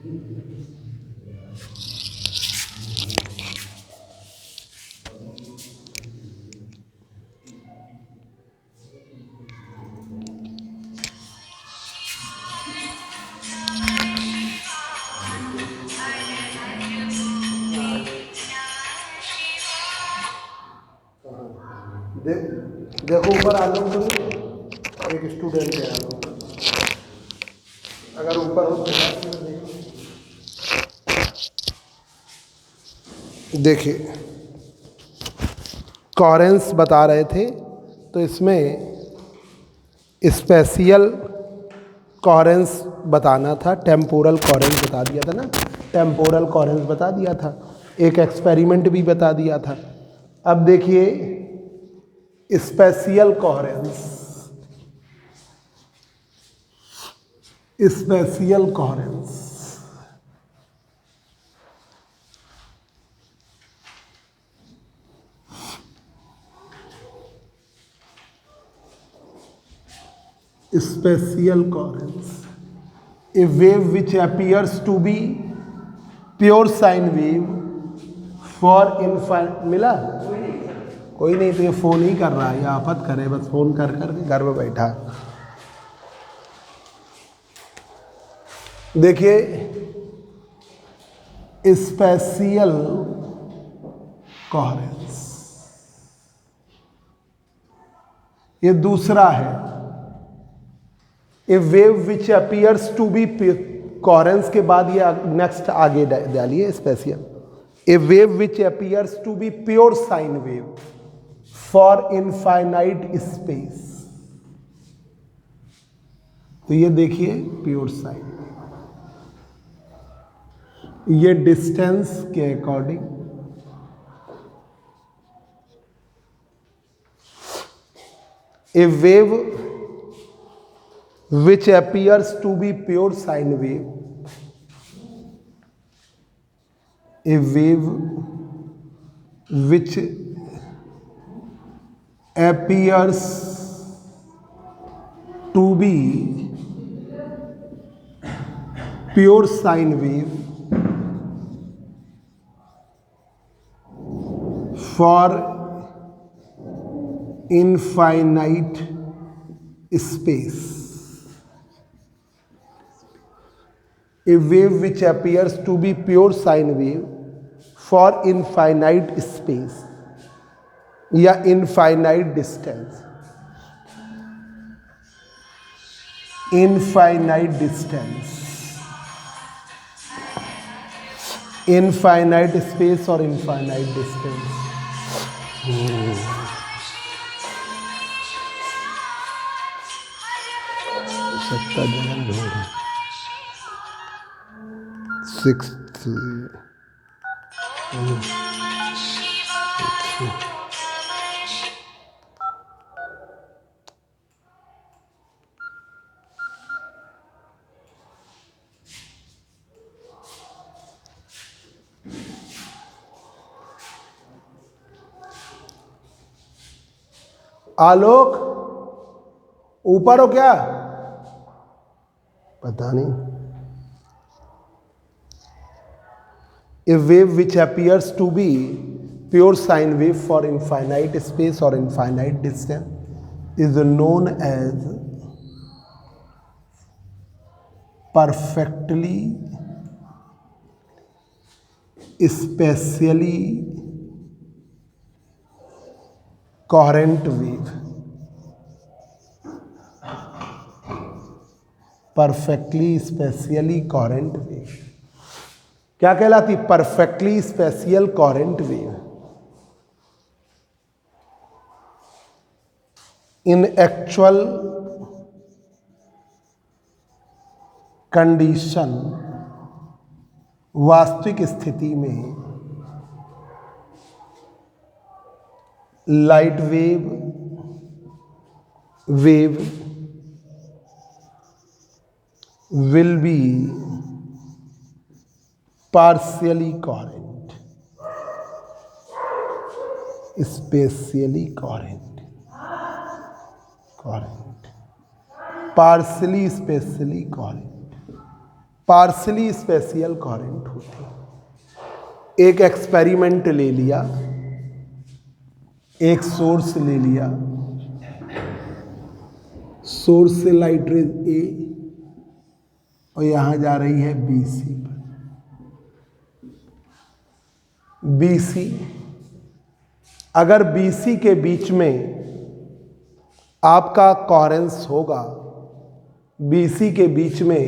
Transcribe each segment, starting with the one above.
देखो ऊपर आ जाओ तुम, एक स्टूडेंट है, आ जाओ अगर ऊपर हो तो। देखिए कॉरेंस बता रहे थे, तो इसमें स्पेशियल कॉरेंस बताना था, टेम्पोरल कॉरेंस बता दिया था ना, टेम्पोरल कॉरेंस बता दिया था, एक एक्सपेरिमेंट भी बता दिया था। अब देखिए spatial coherence, spatial coherence spatial coherence, a wave which appears to be pure sine wave for infinite। मिला? कोई नहीं, तो ये फोन ही कर रहा है, ये आफत करे, बस फोन कर कर के घर में बैठा। देखिए स्पेशियल कोहेरेंस, ये दूसरा है। A wave which appears to be, coherence के बाद ये नेक्स्ट आगे डालिए spatial. A wave which appears to be pure sine wave for infinite space. तो ये देखिए प्योर साइन, ये डिस्टेंस के according a wave which appears to be pure sine wave, a wave which appears to be pure sine wave for infinite space, a wave which appears to be pure sine wave for infinite space या infinite distance, infinite distance, infinite space और infinite distance। सत्ता जन्म ढूंढ sixth आलोक ऊपर हो क्या? पता नहीं। A wave which appears to be pure sine wave for infinite space or infinite distance is known as perfectly spatially coherent wave। perfectly spatially coherent wave क्या कहलाती? Perfectly spatial coherent wave. In actual condition, वास्तविक स्थिति में light wave will be partially coherent, spatially coherent, partially spatially coherent। Partially spatial coherent होती है। एक experiment ले लिया, एक सोर्स ले लिया, सोर्स से लाइट रेज ए और यहां जा रही है BC पर। BC, अगर BC के बीच में आपका कोहेरेंस होगा, BC के बीच में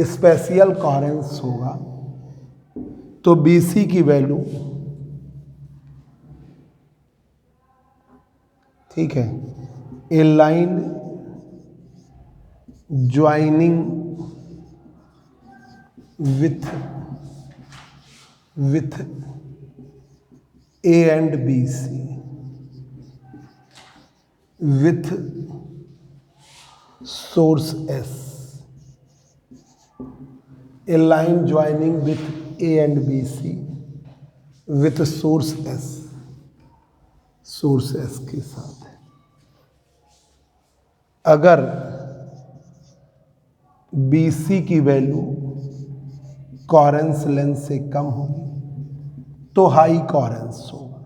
स्पेसियल कोहेरेंस होगा, तो BC की वैल्यू, ठीक है, a line joining with A and BC with source S, a line joining with A and BC with source S, source S के साथ है। अगर BC की वैल्यू कोहेरेंस लेंथ से कम होगी तो हाई कोहेरेंस होगा,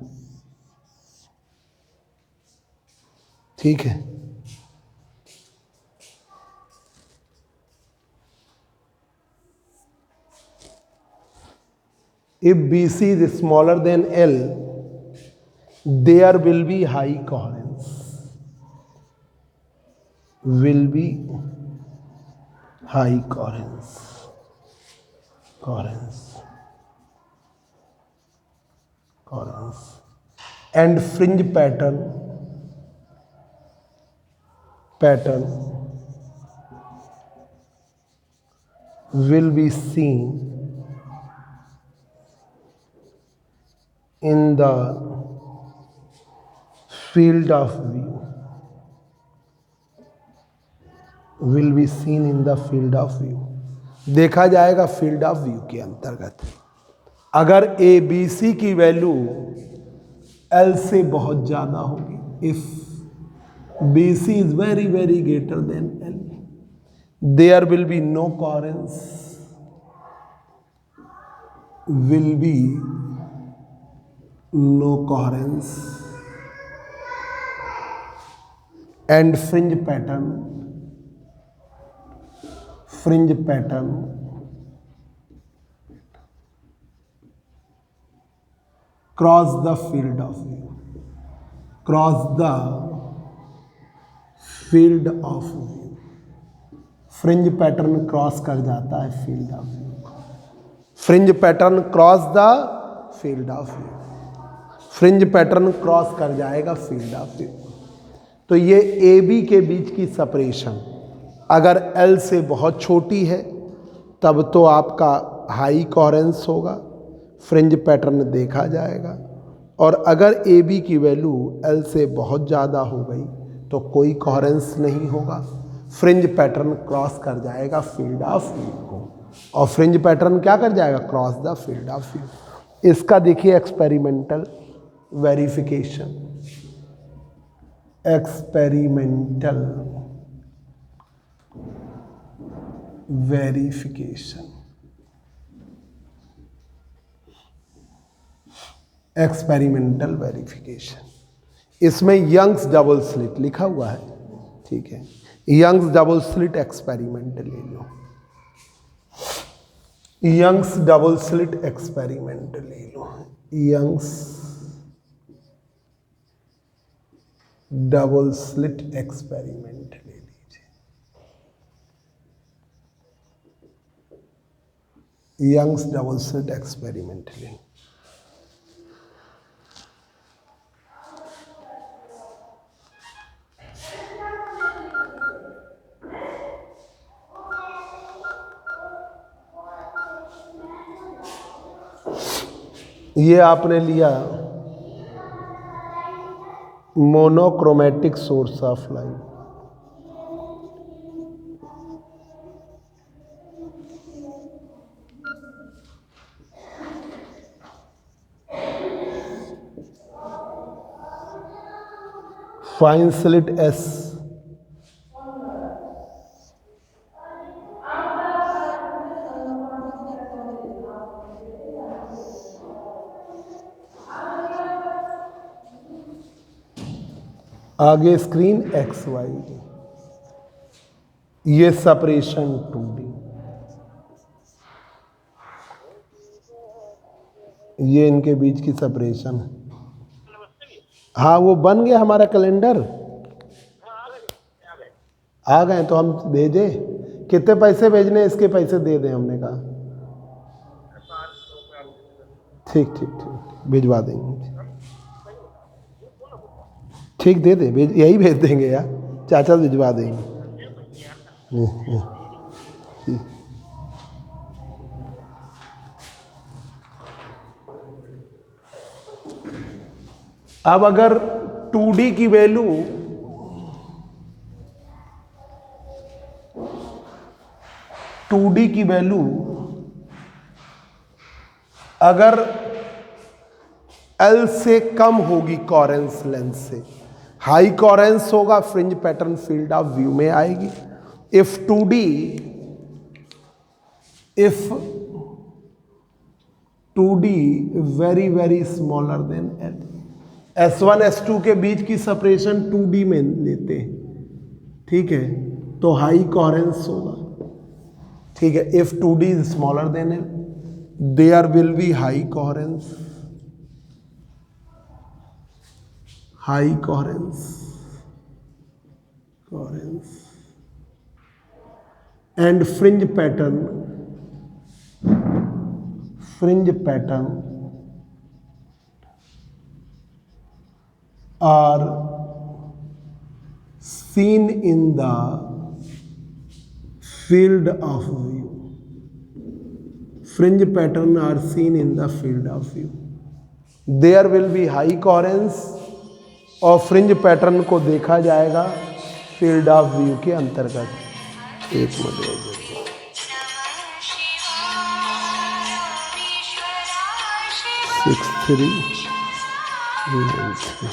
ठीक है। If BC is smaller than L, there will be high coherence. Will be high coherence. And fringe pattern will be seen in the field of view, will be seen in the field of view, देखा जाएगा field of view के अंतर्गत। अगर ABC की value L से बहुत ज्यादा होगी, if BC is very very greater than L, there will be no coherence, will be no coherence, and fringe pattern cross the field of view, fringe pattern cross कर जाता है field of view को, fringe pattern cross the field of view, fringe pattern cross कर जाएगा field of view. तो ये AB के बीच की सेपरेशन अगर L से बहुत छोटी है तब तो आपका हाई कोहेरेंस होगा, फ्रिंज पैटर्न देखा जाएगा, और अगर AB की वैल्यू L से बहुत ज़्यादा हो गई तो कोई कोहेरेंस नहीं होगा, फ्रिंज पैटर्न क्रॉस कर जाएगा फील्ड ऑफ व्यू को, और फ्रिंज पैटर्न क्या कर जाएगा, cross the field of view. इसका देखिए एक्सपेरिमेंटल वेरिफिकेशन, एक्सपेरिमेंटल वेरिफिकेशन, इसमें यंग्स डबल स्लिट लिखा हुआ है, ठीक है। यंग्स डबल स्लिट एक्सपेरिमेंट ले लो, यंग्स डबल स्लिट एक्सपेरिमेंट ले लो, यंग्स डबल स्लिट एक्सपेरिमेंट ले लीजिए, यंग्स डबल स्लिट एक्सपेरिमेंट ले। ये आपने लिया monochromatic source of light, fine slit S, आगे स्क्रीन एक्स वाई, ये सेपरेशन 2D, ये इनके बीच की सेपरेशन है। हाँ वो बन गया हमारा कैलेंडर, आ गए तो हम भेजे। कितने पैसे भेजने, इसके पैसे दे दें, हमने कहा ठीक ठीक ठीक भिजवा देंगे। ठीक दे दे, भेज, यही भेज देंगे यार, चाचा भिजवा देंगे। ठीक। अब अगर 2D की वैल्यू अगर L से कम होगी कोहेरेंस लेंथ से, हाई कोहेरेंस होगा, fringe pattern field of view में आएगी। If 2D very very smaller then L, S1 S2 के बीच की सेपरेशन 2D में लेते हैं, ठीक है, तो हाई कोहेरेंस होगा, ठीक है। If 2D is smaller then L, there will be high coherence, high coherence and fringe pattern are seen in the field of view. Fringe pattern are seen in the field of view. There will be high coherence और fringe pattern को देखा जाएगा field of view के अंतर्गत। एक minute 6 3 9 3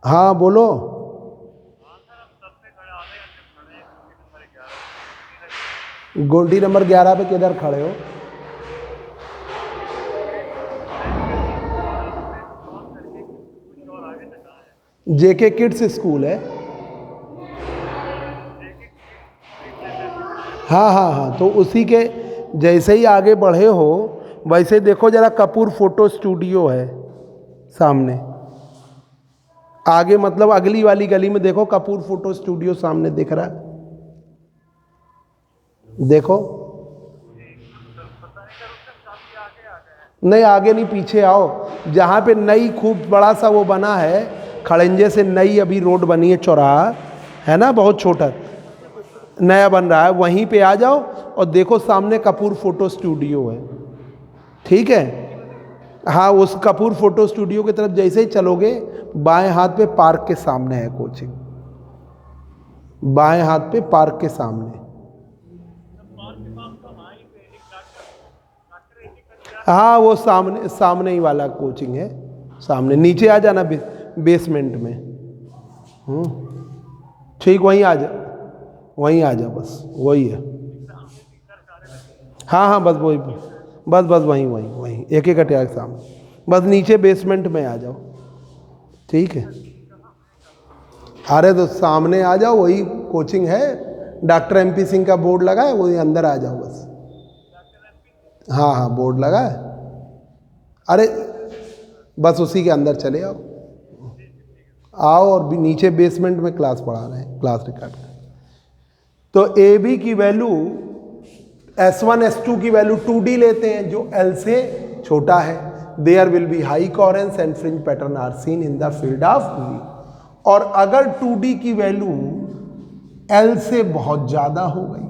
हाँ बोलो। Goldy number 11 पे किधर खड़े हो? जेके किड्स स्कूल है। हाँ हाँ हाँ, तो उसी के जैसे ही आगे बढ़े हो वैसे देखो जरा, कपूर फोटो स्टूडियो है सामने, आगे मतलब अगली वाली गली में देखो, कपूर फोटो स्टूडियो सामने दिख रहा है, देखो। नहीं आगे नहीं, पीछे आओ, जहाँ पे नई खूब बड़ा सा वो बना है, खड़ंजे से नई अभी रोड बनी है, चौराहा है ना, बहुत छोटा नया बन रहा है, वहीं पे आ जाओ और देखो सामने कपूर फोटो स्टूडियो है, ठीक है। हाँ, उस कपूर फोटो स्टूडियो की तरफ जैसे ही चलोगे, बाएं हाथ पे पार्क के सामने है कोचिंग, बाएं हाथ पे पार्क के सामने। हाँ वो सामने ही वाला कोचिंग है, सामने। नीचे आ जाना बेसमेंट में, ठीक, वहीं आ जा, बस वही है। हाँ हाँ बस वही, बस वहीं एक अटैक सामने, बस नीचे बेसमेंट में आ जाओ, ठीक है। अरे तो सामने आ जाओ, वही कोचिंग है, डॉक्टर MP सिंह का बोर्ड लगा है, वही अंदर आ जाओ बस। हाँ हाँ बोर्ड लगा है, अरे बस उसी के अंदर चले आओ और भी नीचे बेसमेंट में क्लास पढ़ा रहे हैं, क्लास रिकॉर्ड। तो AB की वैल्यू, S1 S2 की वैल्यू 2D लेते हैं जो L से छोटा है। There will be high coherence and fringe pattern are seen in the field of view. और अगर 2D की वैल्यू L से बहुत ज़्यादा हो गई,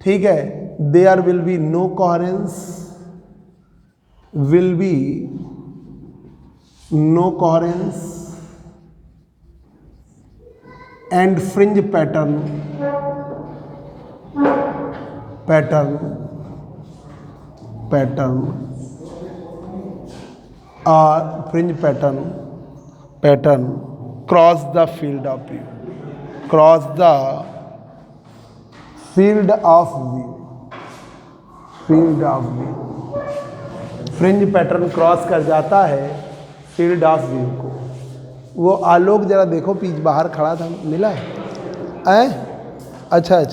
ठीक है, there will be no coherence, and fringe pattern pattern और fringe pattern cross the field of view, cross the field of view, field of view. Fringe pattern cross कर जाता है फील्ड ऑफ व्यू को। वो आलोक जरा देखो, पीछे बाहर खड़ा था, मिला है? अच्छा,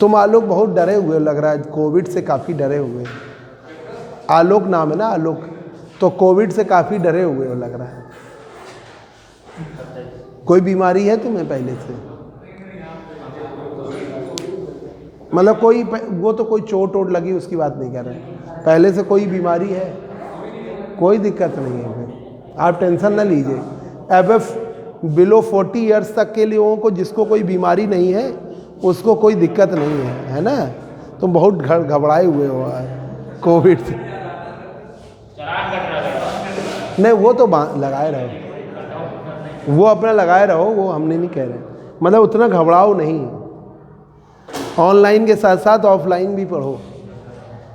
तुम आलोक बहुत डरे हुए लग रहा है, कोविड से काफ़ी डरे हुए। आलोक नाम है ना, आलोक, तो कोविड से काफ़ी डरे हुए हो लग रहा है। कोई बीमारी है तुम्हें पहले से? मतलब कोई, वो तो कोई चोट वोट लगी उसकी बात नहीं कर रहे, पहले से कोई बीमारी है? कोई दिक्कत नहीं है, फिर आप टेंशन ना लीजिए। अब बिलो 40 ईयर्स तक के लोगों को, जिसको कोई बीमारी नहीं है, उसको कोई दिक्कत नहीं है ना? तुम बहुत घबराए हुए हो कोविड से। नहीं, वो तो लगाए रहो, वो अपना लगाए रहो, वो हमने नहीं कह रहे, मतलब उतना घबराओ नहीं। ऑनलाइन के साथ साथ ऑफलाइन भी पढ़ो।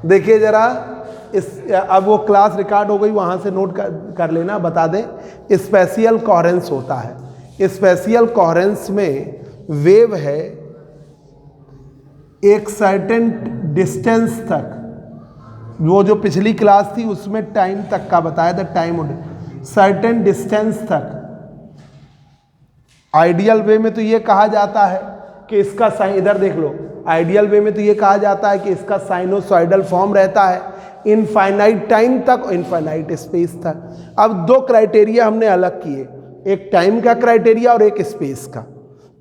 देखिए ज़रा अब वो क्लास रिकॉर्ड हो गई, वहाँ से नोट कर लेना, बता दें। स्पेशियल कोहेरेंस होता है। स्पेशियल कोहेरेंस में वेव है एक सर्टेन डिस्टेंस तक, वो जो पिछली क्लास थी उसमें टाइम तक का बताया था, टाइम सर्टेन डिस्टेंस तक। आइडियल वे में तो ये कहा जाता है कि इसका साइन, इधर देख लो, आइडियल वे में तो ये कहा जाता है कि इसका साइनोसॉइडल फॉर्म रहता है इनफाइनाइट टाइम तक और इनफाइनाइट स्पेस तक। अब दो क्राइटेरिया हमने अलग किए, एक टाइम का क्राइटेरिया और एक स्पेस का।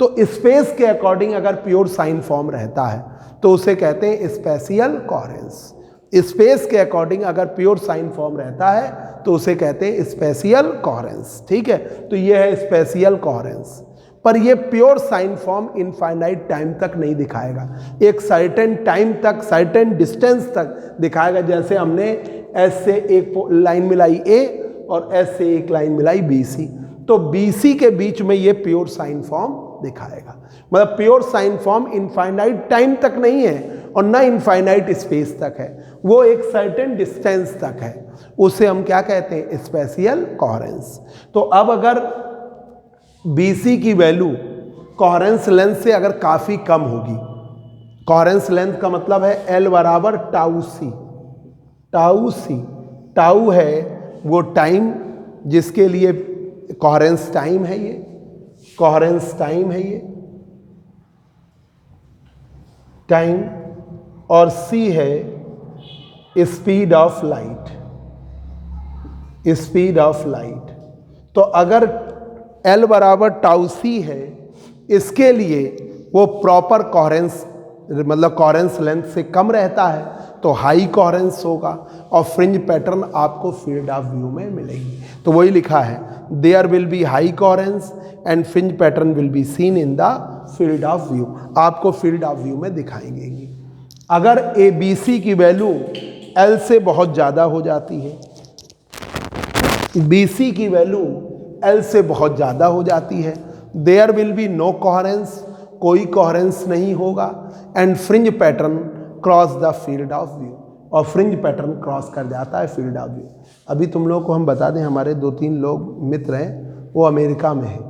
तो स्पेस के अकॉर्डिंग अगर प्योर साइन फॉर्म रहता है तो उसे कहते हैं स्पेशियल कोहेरेंस। स्पेस के अकॉर्डिंग अगर प्योर साइन फॉर्म रहता है तो उसे कहते हैं स्पेशियल कोहेरेंस। ठीक है, तो ये है स्पेशियल कोहेरेंस। पर ये pure sine form infinite time तक नहीं दिखाएगा, एक सर्टेन टाइम तक, सर्टेन डिस्टेंस तक दिखाएगा। जैसे हमने एस से एक लाइन मिलाई ए और एस से एक लाइन मिलाई बी सी, तो बी सी के बीच में ये प्योर साइन फॉर्म दिखाएगा। मतलब pure sine form infinite time तक नहीं है और ना इनफाइनाइट स्पेस तक है, वो एक सर्टेन डिस्टेंस तक है। उसे हम क्या कहते हैं? Spatial coherence. तो अब अगर BC की वैल्यू कोहेरेंस लेंथ से अगर काफ़ी कम होगी, कोहेरेंस लेंथ का मतलब है L बराबर टाउ सी। टाउ सी, टाउ है वो टाइम जिसके लिए कोहेरेंस टाइम है, ये कोहेरेंस टाइम है ये टाइम, और C है speed of light, speed of light. तो अगर L बराबर टाउ सी है, इसके लिए वो प्रॉपर कोहेरेंस, मतलब कोहेरेंस लेंथ से कम रहता है तो हाई कोहेरेंस होगा और फ्रिंज पैटर्न आपको फील्ड ऑफ व्यू में मिलेगी। तो वही लिखा है, there will be high coherence and fringe pattern will be seen in the field of view. आपको फील्ड ऑफ व्यू में दिखाएंगे। अगर ABC की वैल्यू L से बहुत ज़्यादा हो जाती है, BC की वैल्यू L से बहुत ज़्यादा हो जाती है, there will be no coherence, कोई कोहेरेंस नहीं होगा, and fringe pattern cross the field of view, और फ्रिंज पैटर्न क्रॉस कर जाता है फील्ड ऑफ व्यू। अभी तुम लोग को हम बता दें, हमारे 2-3 लोग मित्र हैं वो अमेरिका में हैं,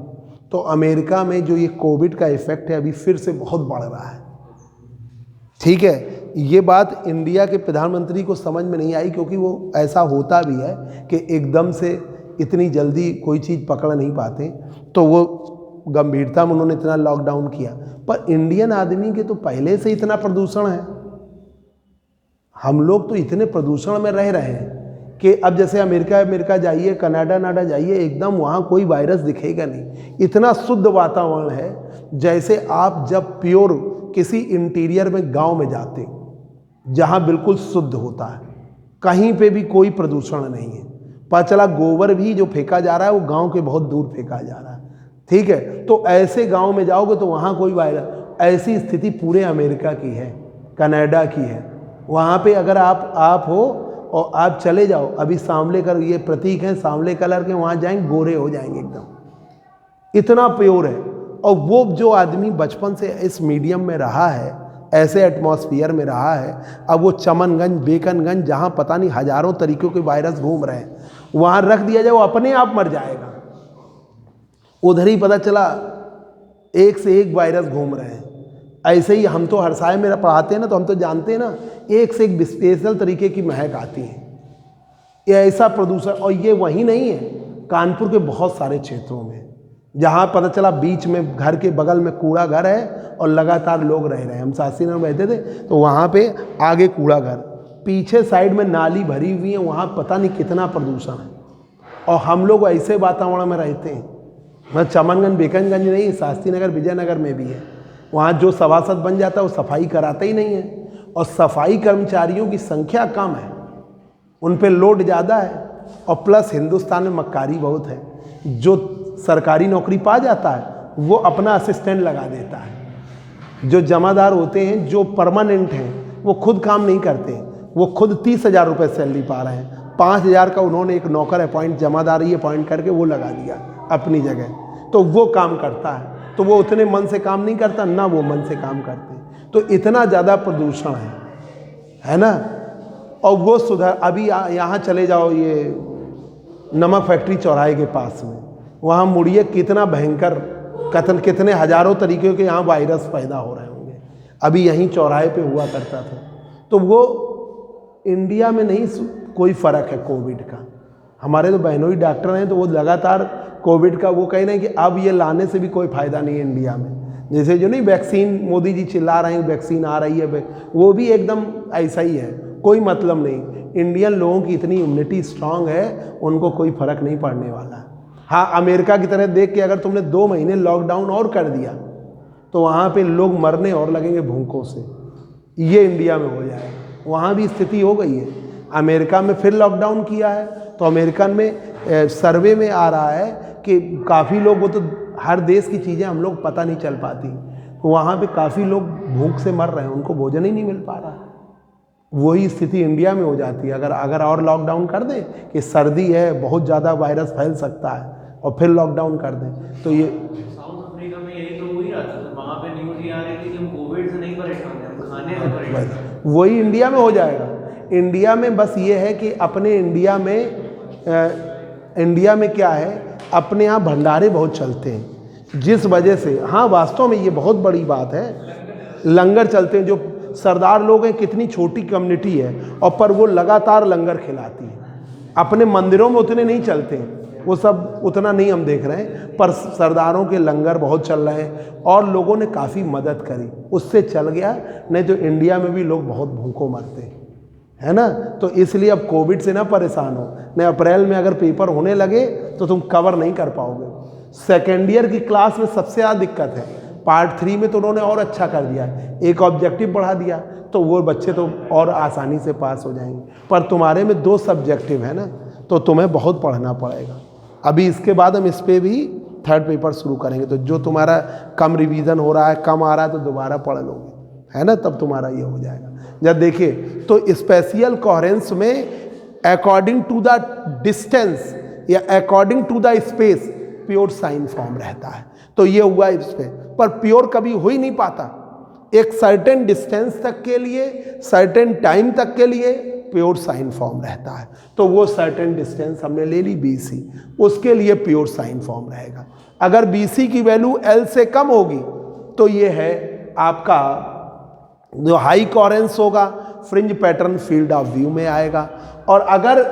तो अमेरिका में जो ये कोविड का इफेक्ट है अभी फिर से बहुत बढ़ रहा है। ठीक है, ये बात इंडिया के प्रधानमंत्री को समझ में नहीं आई, क्योंकि वो ऐसा होता भी है कि एकदम से इतनी जल्दी कोई चीज़ पकड़ नहीं पाते, तो वो गंभीरता में उन्होंने इतना लॉकडाउन किया। पर इंडियन आदमी के तो पहले से इतना प्रदूषण है, हम लोग तो इतने प्रदूषण में रह रहे हैं कि अब जैसे अमेरिका जाइए, कनाडा जाइए, एकदम वहाँ कोई वायरस दिखेगा नहीं, इतना शुद्ध वातावरण है। जैसे आप जब प्योर किसी इंटीरियर में गांव में जाते, जहाँ बिल्कुल शुद्ध होता है, कहीं पे भी कोई प्रदूषण नहीं है, पता चला गोबर भी जो फेंका जा रहा है वो गांव के बहुत दूर फेंका जा रहा है। ठीक है, तो ऐसे गांव में जाओगे तो वहाँ कोई वायरस, ऐसी स्थिति पूरे अमेरिका की है, कनाडा की है। वहाँ पे अगर आप हो और आप चले जाओ, अभी सांवले कलर, ये प्रतीक हैं सांवले कलर के, वहाँ जाएंगे गोरे हो जाएंगे एकदम, इतना प्योर है। और वो जो आदमी बचपन से इस मीडियम में रहा है, ऐसे एटमॉस्फेयर में रहा है। अब वो चमनगंज, बेकनगंज, जहाँ पता नहीं हजारों तरीक़ों के वायरस घूम रहे हैं, वहाँ रख दिया जाए, वो अपने आप मर जाएगा। उधर ही पता चला एक से एक वायरस घूम रहे हैं। ऐसे ही हम तो हरसाए में पढ़ाते हैं ना, तो हम तो जानते हैं ना, एक से एक स्पेशल तरीके की महक आती है। ये ऐसा प्रदूषण, और ये वहीं नहीं है, कानपुर के बहुत सारे क्षेत्रों में, जहाँ पता चला बीच में घर के बगल में कूड़ा घर है और लगातार लोग रह रहे हैं। हम शास्त्री नगर में रहते थे, तो वहाँ पे आगे कूड़ा घर, पीछे साइड में नाली भरी हुई है, वहाँ पता नहीं कितना प्रदूषण है। और हम लोग ऐसे वातावरण में रहते हैं, मतलब चमनगंज, बेकनगंज नहीं, शास्त्री नगर, विजयनगर में भी है। वहाँ जो सभासद बन जाता है वो सफाई कराते ही नहीं है, और सफाई कर्मचारियों की संख्या कम है, उन पे लोड ज़्यादा है, और प्लस हिंदुस्तान में मक्कारी बहुत है। जो सरकारी नौकरी पा जाता है वो अपना असिस्टेंट लगा देता है। जो जमादार होते हैं, जो परमानेंट हैं, वो खुद काम नहीं करते, वो खुद 30,000 रुपये सैलरी पा रहे हैं, 5,000 का उन्होंने एक नौकर अपॉइंट, जमादारी अपॉइंट करके वो लगा दिया अपनी जगह, तो वो काम करता है। तो वो उतने मन से काम नहीं करता, ना वो मन से काम करते। तो इतना ज़्यादा प्रदूषण है ना। और वो सुधार, अभी यहाँ चले जाओ, ये नमक फैक्ट्री चौराहे के पास में, वहाँ मुड़िए, कितना भयंकर कत्ल, कितने हजारों तरीक़े के यहाँ वायरस पैदा हो रहे होंगे। अभी यहीं चौराहे पे हुआ करता था। तो वो इंडिया में नहीं कोई फ़र्क है कोविड का। हमारे तो बहनों ही डॉक्टर हैं, तो वो लगातार कोविड का वो कह रहे हैं कि अब ये लाने से भी कोई फ़ायदा नहीं है इंडिया में। जैसे जो नहीं वैक्सीन मोदी जी चिल्ला रहे हैं, वैक्सीन आ रही है, वो भी एकदम ऐसा ही है, कोई मतलब नहीं। इंडियन लोगों की इतनी इम्यूनिटी स्ट्रांग है, उनको कोई फ़र्क नहीं पड़ने वाला। हाँ, अमेरिका की तरह देख के अगर तुमने 2 महीने लॉकडाउन और कर दिया, तो वहाँ पे लोग मरने और लगेंगे भूखों से। ये इंडिया में हो जाए, वहाँ भी स्थिति हो गई है। अमेरिका में फिर लॉकडाउन किया है, तो अमेरिका में सर्वे में आ रहा है कि काफ़ी लोग, वो तो हर देश की चीज़ें हम लोग पता नहीं चल पाती, तो वहाँ पे काफ़ी लोग भूख से मर रहे हैं, उनको भोजन ही नहीं मिल पा रहा। वही स्थिति इंडिया में हो जाती है अगर और लॉकडाउन कर दें कि सर्दी है, बहुत ज़्यादा वायरस फैल सकता है, और फिर लॉकडाउन कर दें। तो ये साउथ अफ्रीका में यही तो हो ही रहा था, तो वहाँ पे न्यूज़ ये आ रही थी कि हम कोविड से नहीं परेशान हैं, हम खाने से परेशान हैं। वही इंडिया में हो जाएगा। इंडिया में बस ये है कि अपने इंडिया में क्या है, अपने यहाँ भंडारे बहुत चलते हैं, जिस वजह से, हाँ वास्तव में ये बहुत बड़ी बात है, लंगर चलते हैं। जो सरदार लोग हैं, कितनी छोटी कम्युनिटी है, और पर वो लगातार लंगर खिलाती है। अपने मंदिरों में उतने नहीं चलते हैं, वो सब उतना नहीं हम देख रहे हैं, पर सरदारों के लंगर बहुत चल रहे हैं, और लोगों ने काफ़ी मदद करी, उससे चल गया। नहीं तो इंडिया में भी लोग बहुत भूखों मरते हैं, है ना। तो इसलिए अब कोविड से ना परेशान हो, नहीं अप्रैल में अगर पेपर होने लगे तो तुम कवर नहीं कर पाओगे। सेकेंड ईयर की क्लास में सबसे ज़्यादा दिक्कत है। पार्ट 3 में तो उन्होंने और अच्छा कर दिया, एक ऑब्जेक्टिव बढ़ा दिया, तो वो बच्चे तो और आसानी से पास हो जाएंगे। पर तुम्हारे में 2 सब्जेक्टिव है ना, तो तुम्हें बहुत पढ़ना पड़ेगा। अभी इसके बाद हम इस पर भी 3rd पेपर शुरू करेंगे, तो जो तुम्हारा कम रिवीजन हो रहा है, कम आ रहा है, तो दोबारा पढ़ लोगे, है ना, तब तुम्हारा ये हो जाएगा। जब देखिए, तो स्पेशियल कोहेरेंस में अकॉर्डिंग टू द डिस्टेंस या according to the space pure sine form रहता है। तो ये हुआ इस पर प्योर कभी हो ही नहीं पाता। एक सर्टेन डिस्टेंस तक के लिए, सर्टेन टाइम तक के लिए प्योर साइन फॉर्म रहता है। तो वो सर्टेन डिस्टेंस हमने ले ली BC, उसके लिए प्योर साइन फॉर्म रहेगा। अगर BC की वैल्यू L से कम होगी तो ये है आपका जो हाई कोहेरेंस होगा, fringe pattern field of view में आएगा। और अगर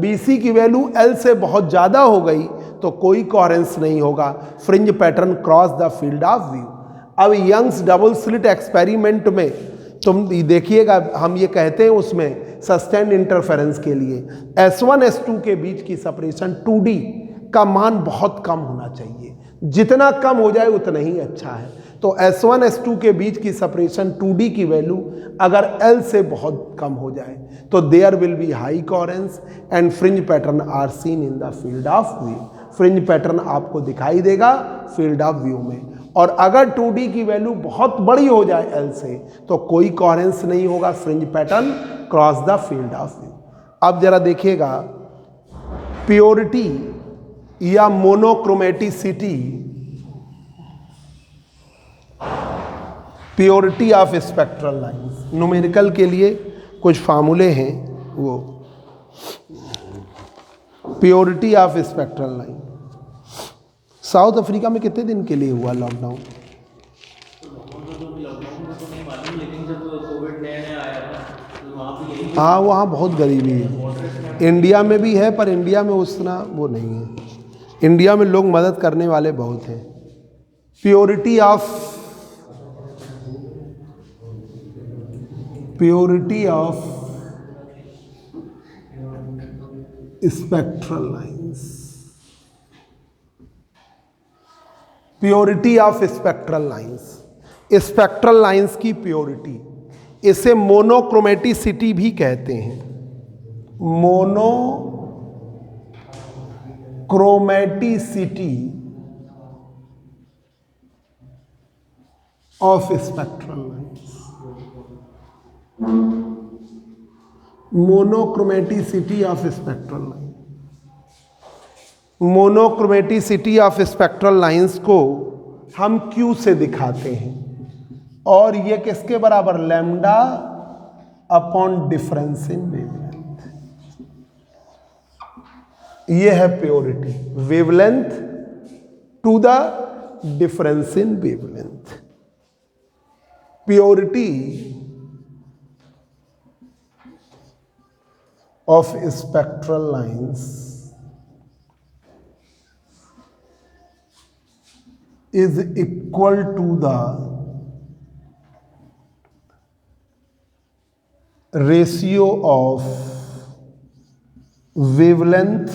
BC की वैल्यू L से बहुत ज़्यादा हो गई तो कोई कोहेरेंस नहीं होगा, fringe pattern cross the field of view. अब यंग्स डबल स्लिट एक्सपेरिमेंट में तुम देखिएगा, हम ये कहते हैं उसमें सस्टेन्ड इंटरफेरेंस के लिए S1 S2 के बीच की सेपरेशन 2D का मान बहुत कम होना चाहिए, जितना कम हो जाए उतना ही अच्छा है। तो S1 S2 के बीच की सेपरेशन 2D की वैल्यू अगर L से बहुत कम हो जाए तो there will be high coherence and fringe pattern are seen in the field of view. Fringe pattern आपको दिखाई देगा फील्ड ऑफ व्यू में। और अगर 2D की वैल्यू बहुत बड़ी हो जाए L से तो कोई कोहेरेंस नहीं होगा, fringe pattern cross the field of view. अब जरा देखिएगा, प्योरिटी या monochromaticity purity of spectral lines, numerical के लिए कुछ फार्मूले हैं, वो purity of spectral line. South Africa में कितने दिन के लिए हुआ लॉकडाउन? हाँ, वहाँ बहुत गरीबी है। इंडिया में भी है, पर इंडिया में उतना वो नहीं है। इंडिया में लोग मदद करने वाले बहुत हैं। Purity of spectral lines, purity of spectral lines, spectral lines की प्योरिटी, इसे मोनोक्रोमेटिसिटी भी कहते हैं। Monochromaticity of spectral lines, monochromaticity of spectral line. Monochromaticity of spectral lines को हम Q से दिखाते हैं, और ये किसके बराबर? Lambda upon difference in wavelength. ये है purity, wavelength to the difference in wavelength. Purity of spectral lines is equal to the ratio of wavelength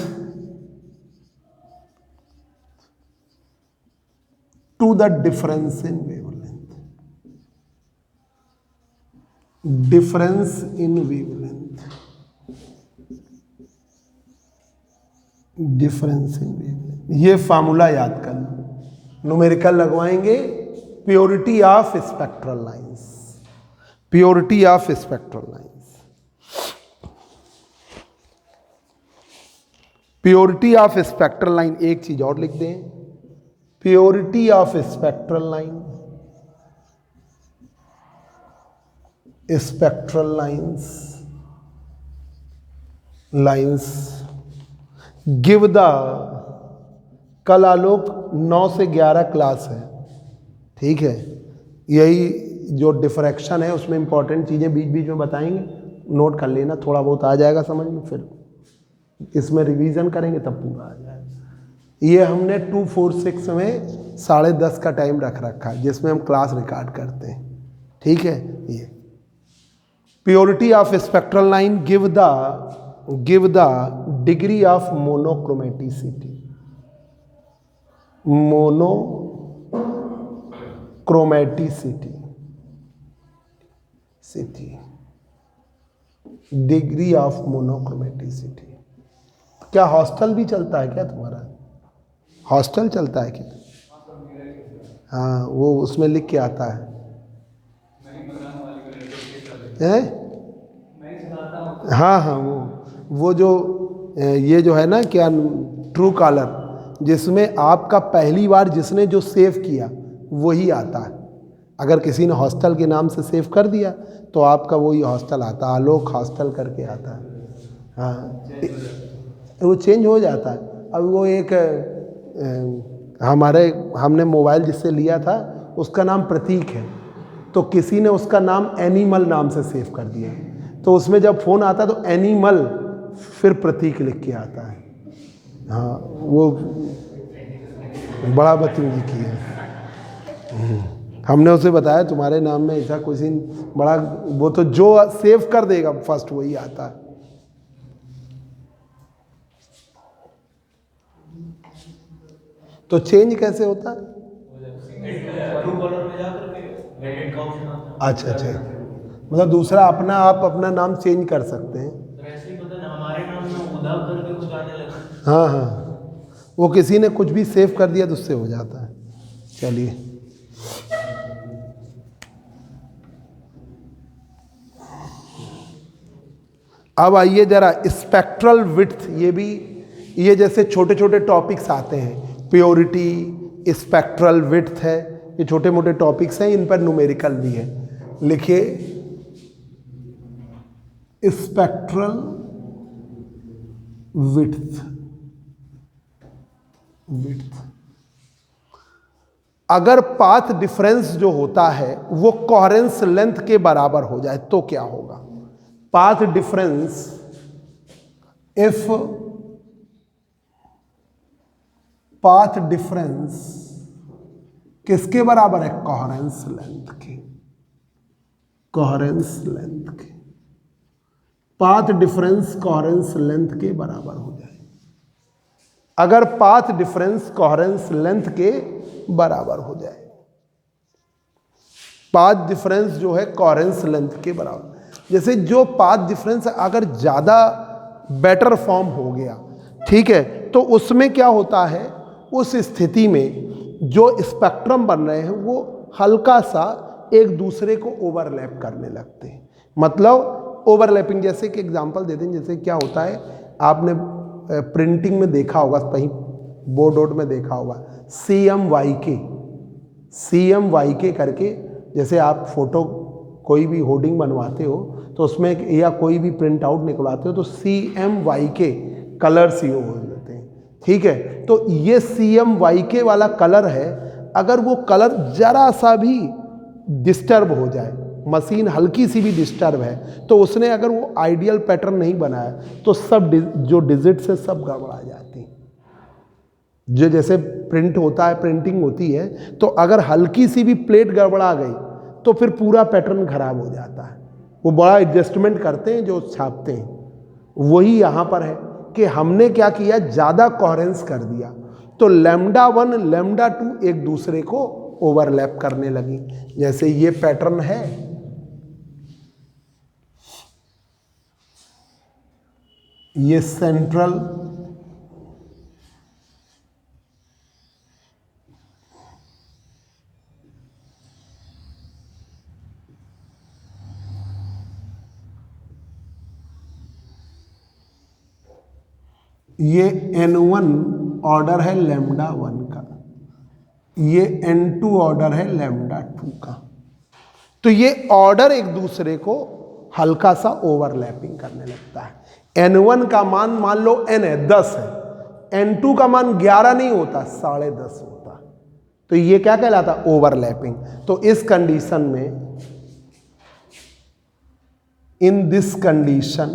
to the difference in wavelength. Difference in wavelength. Difference in wavelength. ये formula याद कर लो, numerical लगवाएंगे। Purity of spectral lines, purity of spectral lines, purity of spectral line. एक चीज और लिख दें, purity of spectral line, spectral lines give the, कल आलोक 9 से 11 क्लास है, ठीक है। यही जो डिफ्रैक्शन है उसमें इंपॉर्टेंट चीज़ें बीच बीच में बताएंगे, नोट कर लेना, थोड़ा बहुत आ जाएगा समझ में, फिर इसमें रिवीजन करेंगे तब पूरा आ जाएगा। ये हमने 246 में 10:30 का टाइम रख रखा है, जिसमें हम क्लास रिकॉर्ड करते हैं, ठीक है। ये purity of spectral line give the degree of monochromaticity, degree of monochromaticity. क्या हॉस्टल भी चलता है क्या तुम्हारा? हॉस्टल चलता है क्या? हाँ, वो उसमें लिख के आता है, हाँ हाँ, वो जो ये जो है ना, क्या ट्रू कॉलर, जिसमें आपका पहली बार जिसने जो सेव किया वही आता है। अगर किसी ने हॉस्टल के नाम से सेव कर दिया तो आपका वही हॉस्टल आता है, आलोक हॉस्टल करके आता है। हाँ, वो चेंज हो जाता है। अब वो एक हमने मोबाइल जिससे लिया था उसका नाम प्रतीक है, तो किसी ने उसका नाम एनिमल नाम से सेव कर दिया, तो उसमें जब फ़ोन आता तो एनिमल फिर प्रतीक लिख के आता है। हाँ, वो बड़ा बदतमीजी की है। हमने उसे बताया तुम्हारे नाम में ऐसा कुछ बड़ा, वो तो जो सेव कर देगा फर्स्ट वही आता है। तो चेंज कैसे होता है? अच्छा अच्छा, मतलब दूसरा अपना आप अपना नाम चेंज कर सकते हैं। हमारे नाम में उद्धव करके कुछ आने लगा। हाँ हाँ, वो किसी ने कुछ भी सेव कर दिया तो उससे हो जाता है। चलिए, अब आइए जरा स्पेक्ट्रल विड्थ। ये जैसे छोटे छोटे टॉपिक्स आते हैं, प्योरिटी, स्पेक्ट्रल विड्थ है, ये छोटे मोटे टॉपिक्स हैं, इन पर न्यूमेरिकल भी है। लिखिए स्पेक्ट्रल विड्थ। अगर पाथ डिफरेंस जो होता है वो कोहेरेंस लेंथ के बराबर हो जाए तो क्या होगा? Path difference if path difference किसके बराबर है? कोहेरेंस लेंथ के। कोहेरेंस लेंथ के। पाथ डिफरेंस कोहेरेंस लेंथ के बराबर हो जाए। अगर पाथ डिफरेंस कोहेरेंस लेंथ के बराबर हो जाए, पाथ डिफरेंस जो है कोहेरेंस लेंथ के बराबर, जैसे जो पाथ डिफरेंस अगर ज़्यादा बेटर फॉर्म हो गया, ठीक है, तो उसमें क्या होता है, उस स्थिति में जो स्पेक्ट्रम बन रहे हैं वो हल्का सा एक दूसरे को ओवरलैप करने लगते हैं। मतलब ओवरलैपिंग, जैसे कि एग्जांपल देते हैं, जैसे क्या होता है, आपने प्रिंटिंग में देखा होगा, कहीं बोर्ड वोर्ड में देखा होगा, CMYK करके, जैसे आप फोटो कोई भी होर्डिंग बनवाते हो तो उसमें या कोई भी प्रिंट आउट निकलवाते हो तो CMYK कलर्स यूज होते हैं, ठीक है। तो ये CMYK वाला कलर है, अगर वो कलर जरा सा भी डिस्टर्ब हो जाए, मशीन हल्की सी भी डिस्टर्ब है, तो उसने अगर वो आइडियल पैटर्न नहीं बनाया तो सब जो डिजिट्स है सब गड़बड़ा जाती हैं। जो जैसे प्रिंट होता है, प्रिंटिंग होती है, तो अगर हल्की सी भी प्लेट गड़बड़ा गई तो फिर पूरा पैटर्न खराब हो जाता है। वो बड़ा एडजस्टमेंट करते हैं जो छापते हैं। वही यहाँ पर है कि हमने क्या किया, ज़्यादा कोहेरेंस कर दिया तो λ1 λ2 एक दूसरे को ओवरलैप करने लगी। जैसे ये पैटर्न है, ये सेंट्रल ये N1 ऑर्डर है λ1 का, ये N2 ऑर्डर है λ2 का। तो ये ऑर्डर एक दूसरे को हल्का सा ओवरलैपिंग करने लगता है। N1 का मान मान लो N है 10 है, N2 का मान 11 नहीं होता, 10.5 होता, तो ये क्या कहलाता? ओवरलैपिंग। तो इस कंडीशन में, in this condition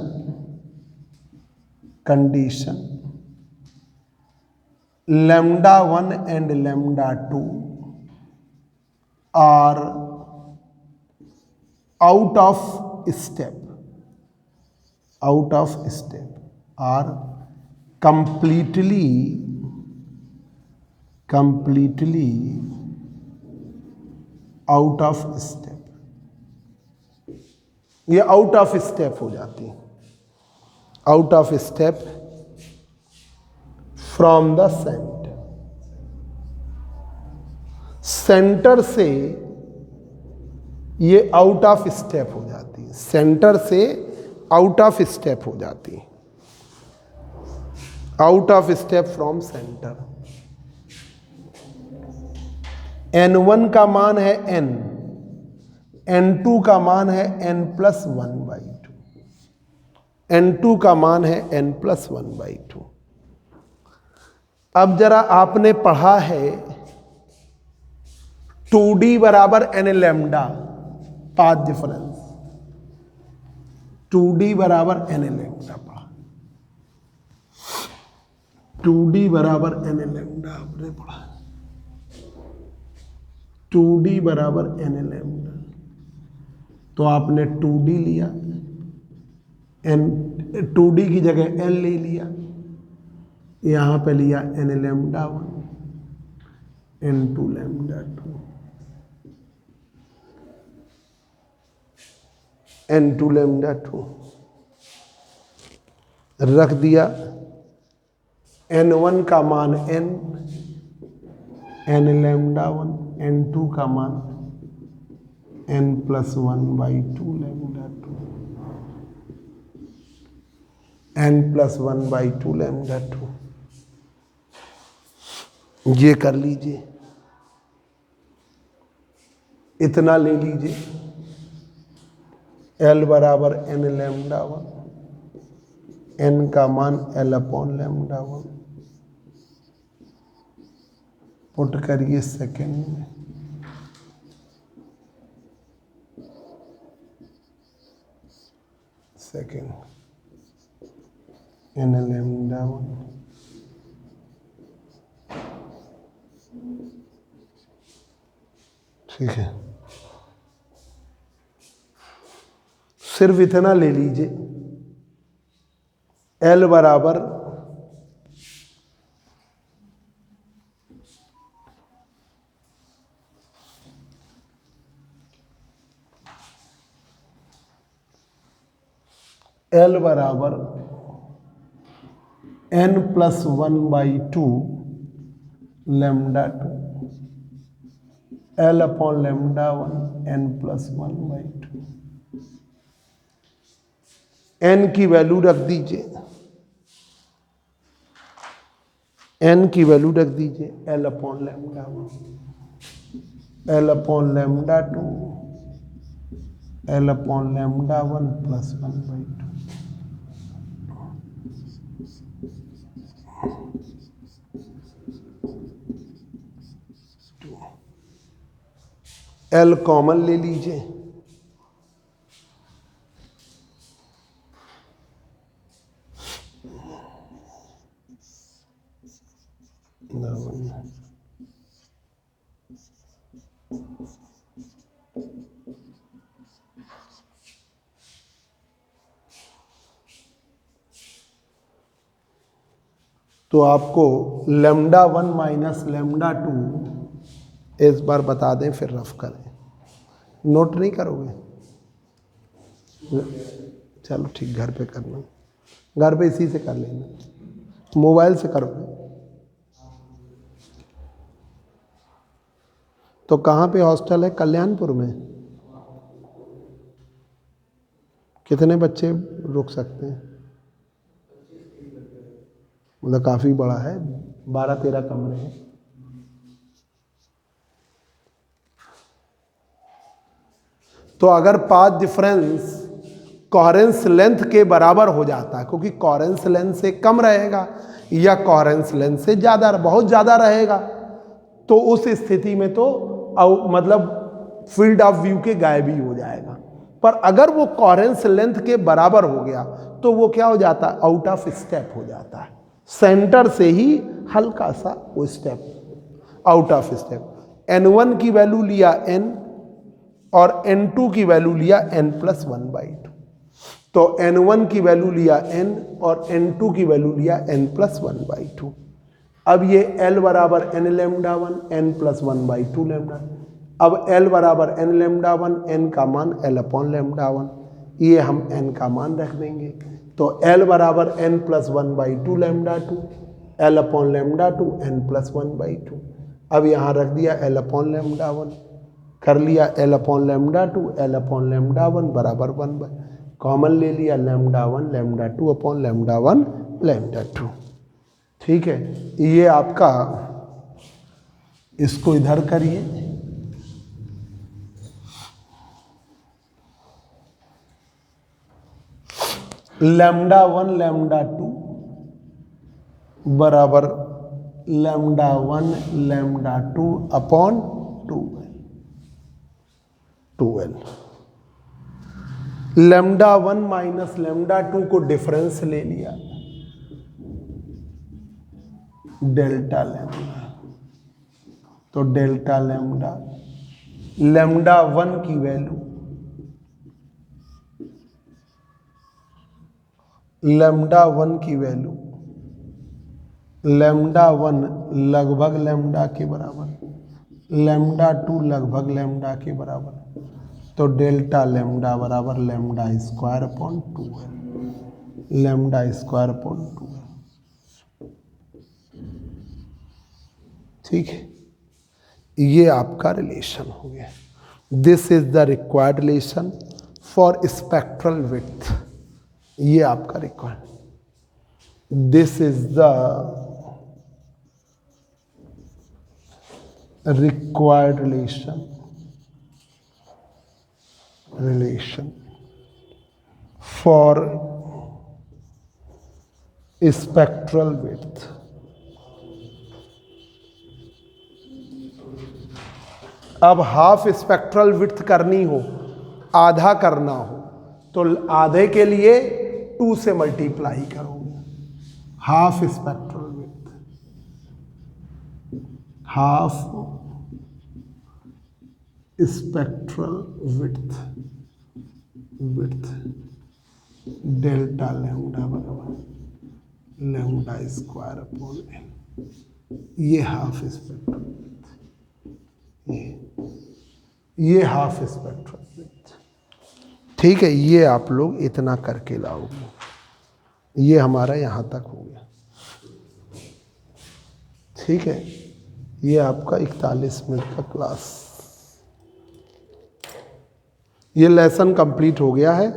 λ1 and λ2 are out of step, are completely out of step। ये आउट ऑफ स्टेप हो जाती है, out of step from the centre से ये आउट ऑफ स्टेप हो जाती है, सेंटर से आउट ऑफ स्टेप हो जाती है, out of step from centre. N1 का मान है N, N2 का मान है N+1/2, N2 का मान है N+1/2। अब जरा आपने पढ़ा है 2D बराबर N λ, पाथ डिफरेंस 2D बराबर N λ पढ़ा, 2D बराबर N λ आपने पढ़ा, 2D बराबर N λ। तो आपने 2D लिया, N 2D की जगह L ले लिया, यहाँ पे लिया N λ1 N2 λ2 N2 λ2 रख दिया। N1 का मान N, N λ1, N2 का मान N+1/2 λ2, N+1/2 λ2। ये कर लीजिए। इतना ले लीजिए, L बराबर n लैम्डा 1, n का मान L अपॉन लैम्डा 1, पुट करिए सेकेंड में, सेकेंड n लैम्डा 1, ठीक है। सिर्फ इतना ले लीजिए, L बराबर L बराबर n plus 1/2 lambda 2, L upon lambda 1 n plus 1/2, n की वैल्यू रख दीजिए, n की वैल्यू रख दीजिए L upon lambda 1, L upon lambda 2, L upon lambda 1 plus 1/2, L common ले लीजिए, तो आपको लैम्डा 1 माइनस लैम्डा 2 इस बार बता दें, फिर रफ करें। नोट नहीं करोगे? चलो ठीक, घर पे करना, घर पे इसी से कर लेना, मोबाइल से करोगे तो कहाँ पे हॉस्टल है? कल्याणपुर में। कितने बच्चे रुक सकते हैं? मतलब काफ़ी बड़ा है, 12-13 कमरे हैं। तो अगर पाथ डिफरेंस कोहेरेंस लेंथ के बराबर हो जाता है, क्योंकि कोहेरेंस लेंथ से कम रहेगा या कोहेरेंस लेंथ से ज़्यादा, बहुत ज़्यादा रहेगा, तो उस स्थिति में तो मतलब फील्ड ऑफ व्यू के गायब ही हो जाएगा। पर अगर वो कोहेरेंस लेंथ के बराबर हो गया तो वो क्या हो जाता है? आउट ऑफ स्टेप हो जाता है, सेंटर से ही हल्का सा वो step out of step. n1 की वैल्यू लिया n और n2 की वैल्यू लिया n प्लस 1/2, तो n1 की वैल्यू लिया n और n2 की वैल्यू लिया n प्लस 1/2। अब ये L बराबर n lambda 1 n plus 1/2 lambda, अब L बराबर n लैम्डा 1, n का मान L अपॉन लैम्डा 1, ये हम n का मान रख देंगे, तो L बराबर n plus 1/2 lambda 2, L upon lambda 2 n plus 1/2। अब यहाँ रख दिया L अपॉन लैम्डा 1, कर लिया L upon lambda 2, L upon lambda 1 बराबर 1/, कॉमन ले लिया lambda 1 lambda 2 upon lambda 1 lambda 2। ठीक है, ये आपका, इसको इधर करिए, लैम्डा 1 लैम्डा 2 बराबर lambda 1 lambda 2 upon 2l। Lambda 1 minus lambda 2 को डिफरेंस ले लिया, डेल्टा लैम्डा, तो डेल्टा लैम्डा, लैम्डा 1 की वैल्यू, लैम्डा 1 की वैल्यू, लैम्डा 1 लगभग लैम्डा के बराबर, लैम्डा 2 लगभग लैम्डा के बराबर, तो डेल्टा लैम्डा बराबर lambda square upon 2l, lambda square upon 2l। ठीक है, ये आपका रिलेशन हो गया। This is the required relation for spectral width, ये आपका required, this is the required relation relation for spectral width. अब हाफ स्पेक्ट्रल विड्थ करनी हो, आधा करना हो, तो आधे के लिए 2 से मल्टीप्लाई करोगे। Half spectral width, half spectral width, delta lambda बराबर लैम्डा स्क्वायर अपॉन एन। ये हाफ स्पेक्ट्रल विड्थ, ये हाफ स्पेक्ट्रल विड्थ। ठीक है, ये आप लोग इतना करके लाओगे। ये हमारा यहाँ तक हो गया। ठीक है, ये आपका 41 मिनट का क्लास, ये लेसन कंप्लीट हो गया है।